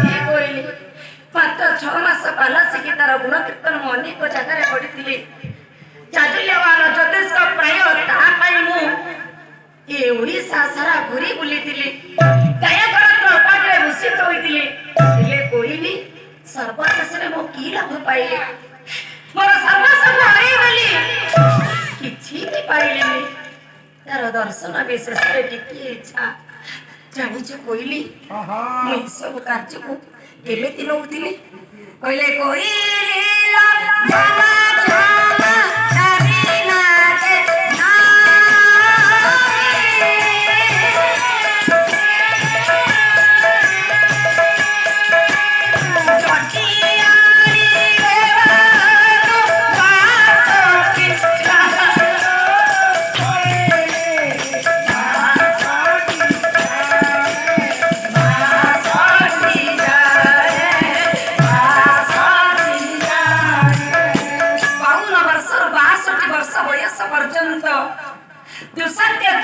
ये कोइली मात्र 6 मास पाला शिखी तार गुण कीर्तन मु अनेक जगह पढ़ी चाजुल्यवान ज्योतिष प्राय तापाई मु ये ओडिशा सारा घूरी बुली गायकर उपाधि भूषित होते कोइली सर्वशेष मो की लाभ पाइले मोर सर्वस्व हरैगली किछि भी पाइलेनी तार दर्शन विशेष टिके इच्छा जानिछ कोइली मु सब कार्य को केमिति नउथिले कहले कोइली ला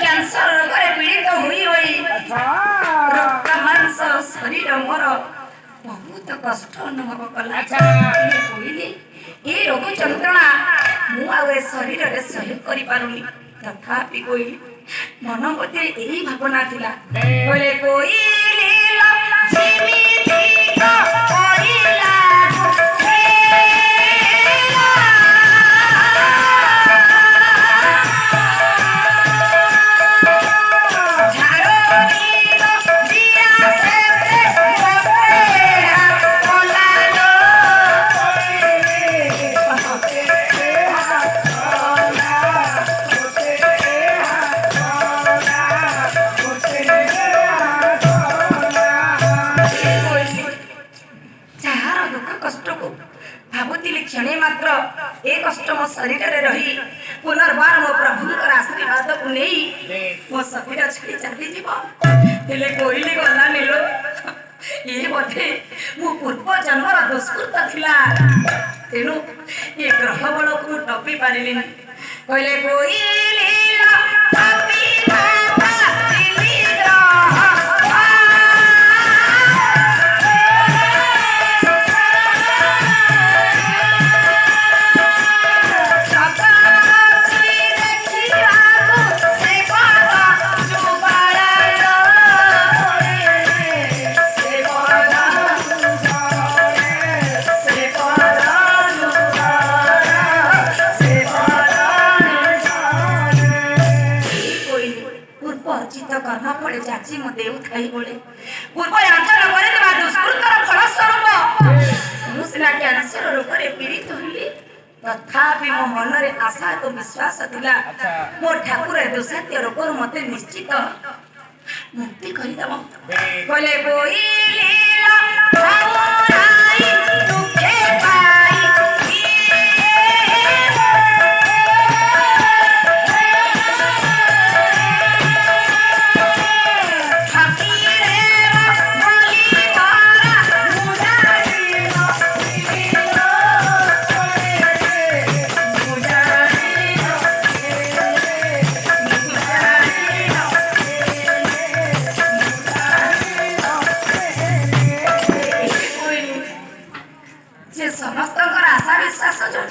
कैंसर रोगे पीड़ित हुई रक्त मांस शरीर मोर बहुत कष्ट अनुभव कला ये रोग जंत्रणा मुझे शरीर में सही करी तथापि कोई मन मध्य यही भावना थिला बोले कोई क्षणे मात्र एक कष्ट मो शरीर रे रही पुनर्बार मो प्रभुंकर आशीर्वाद को नहीं मो शरीर छड़ी चली जीव हेले कोइली गला नेलो ये बोधे मो पूर्व जन्मर दुष्कृत थिला तेनु ये ग्रह बल को टपी पारिलिनी कहले कोइली टपी जाची मो देव थाई बोले पूर्व याचना करे देबा दुष्कृतर फल स्वरूप मुसला कैंसर रोग रे पीड़ित होली तथापि मो मन रे आशा तो विश्वास थिला मो ठाकुर दुसात्य रोग मते निश्चित मुक्ति करि दम बोले कोई लीला भावराई दुखे पाई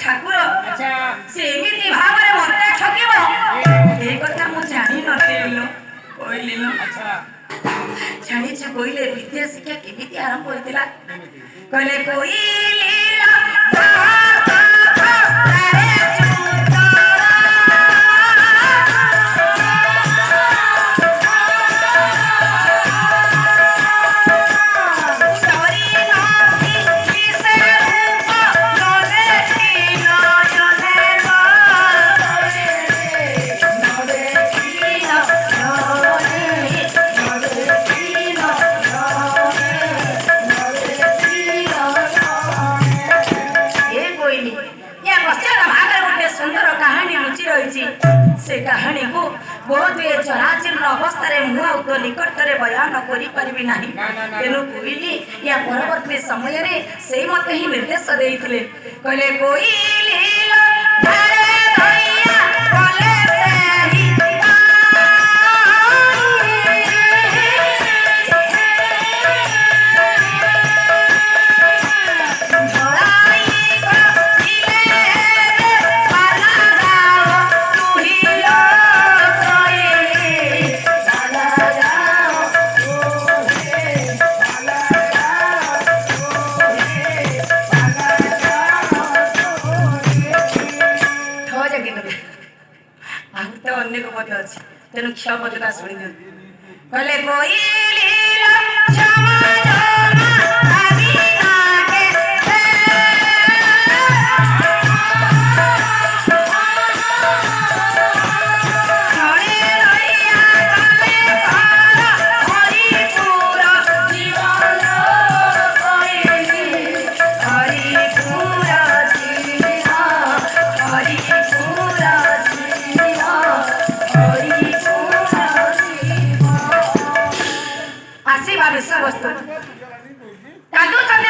ठाकुर सेमिति भावरे मते ठकिबो ए कथा मु जानि नथिलो कोइलिनो जानि छ कोइले विद्या शिक्षा केमिति आरंभ होइतिला कहले कोइलिला से कहानी को बहुत जराजीर्ण अवस्था मुझे निकट में बयान कर तेणु कोइली या परवर्ती समय रे से मत ही निर्देश देते कहले कोइली ଅଛି ତେଣୁ କ୍ଷୟ ପଦଟା ଶୁଣି ଦିଅନ୍ତୁ କହିଲେ କୋଇଲିର ଝମା ଝମା ଆଜି ନାକେ ଘରେ ରହିଆ କଲେ କର ହରିପୁର ଜୀବନ କହିଲି ହରିପୁର ଜୀବ ହରିପୁର ଜୀବ ହରିପୁର ଜୀବ ଆସିବା ବିଷୟବସ୍ତୁ କାନ୍ଦୁଛନ୍ତି